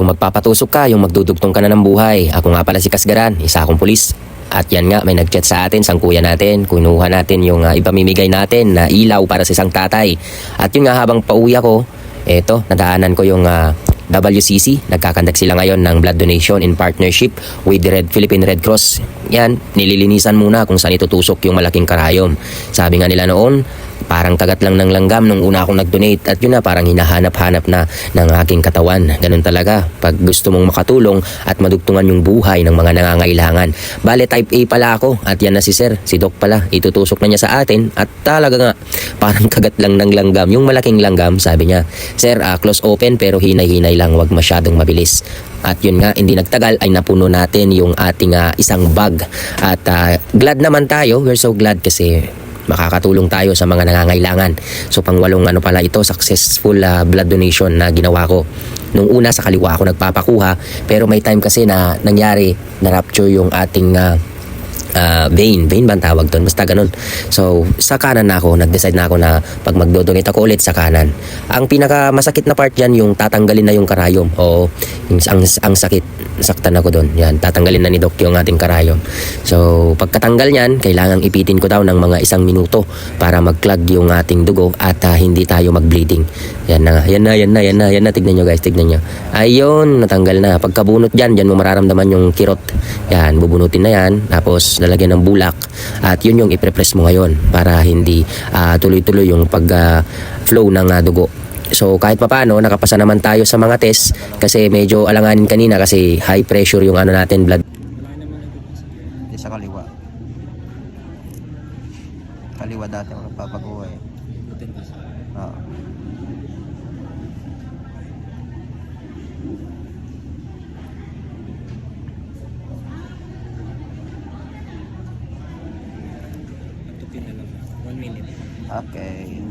Kung magpapatusok ka, yung magdudugtong ka na ng buhay. Ako nga pala si Kasgaran, isa akong pulis. At yan nga, may nag-chat sa atin, sangkuya natin. Kunuha natin yung ipamimigay natin na ilaw para sa isang tatay. At yun nga, habang pauwi ako, eto, nadaanan ko yung WCC. Nagkakandak sila ngayon ng blood donation in partnership with the Philippine Red Cross. Yan, nililinisan muna kung saan itutusok yung malaking karayom. Sabi nga nila noon, parang kagat lang ng langgam nung una akong nag-donate at yun na parang hinahanap-hanap na ng aking katawan. Ganun talaga pag gusto mong makatulong at madugtungan yung buhay ng mga nangangailangan. Bale type A pala ako at yan na si Sir, si Doc pala. Itutusok na niya sa atin at talaga nga parang kagat lang ng langgam. Yung malaking langgam, sabi niya, Sir, close open pero hinay-hinay lang, wag masyadong mabilis. At yun nga, hindi nagtagal ay napuno natin yung ating isang bag. At glad naman tayo, we're so glad kasi makakatulong tayo sa mga nangangailangan. So pangwalong pala ito, successful blood donation na ginawa ko. Nung una sa kaliwa ako nagpapakuha, pero may time kasi na nangyari na rupture yung ating vein ba ang tawag doon? Basta ganun. So, sa kanan na ako, nag-decide na ako na pag magdodonate ako ulit sa kanan. Ang pinaka masakit na part dyan, yung tatanggalin na yung karayom. Oo, ang sakit. Saktan ako doon. Yan, tatanggalin na ni Doc yung ating karayom. So, pagkatanggal niyan, kailangang ipitin ko daw ng mga 1 minuto para mag-clog yung ating dugo at hindi tayo mag-bleeding. Yan na. Tignan nyo guys, tignan nyo. Ayun, natanggal na. Pagkabunot dyan mo mararamdaman yung kirot. Yan, bubunutin na yan. Tapos, lalagyan ng bulak at yun yung iprepress mo ngayon para hindi tuloy-tuloy yung pag-flow ng dugo. So kahit papaano nakapasa naman tayo sa mga test kasi medyo alanganin kanina kasi high pressure yung natin blood. Sa kaliwa. Kaliwa dati ako nagpapakuha eh. Oo. Okay.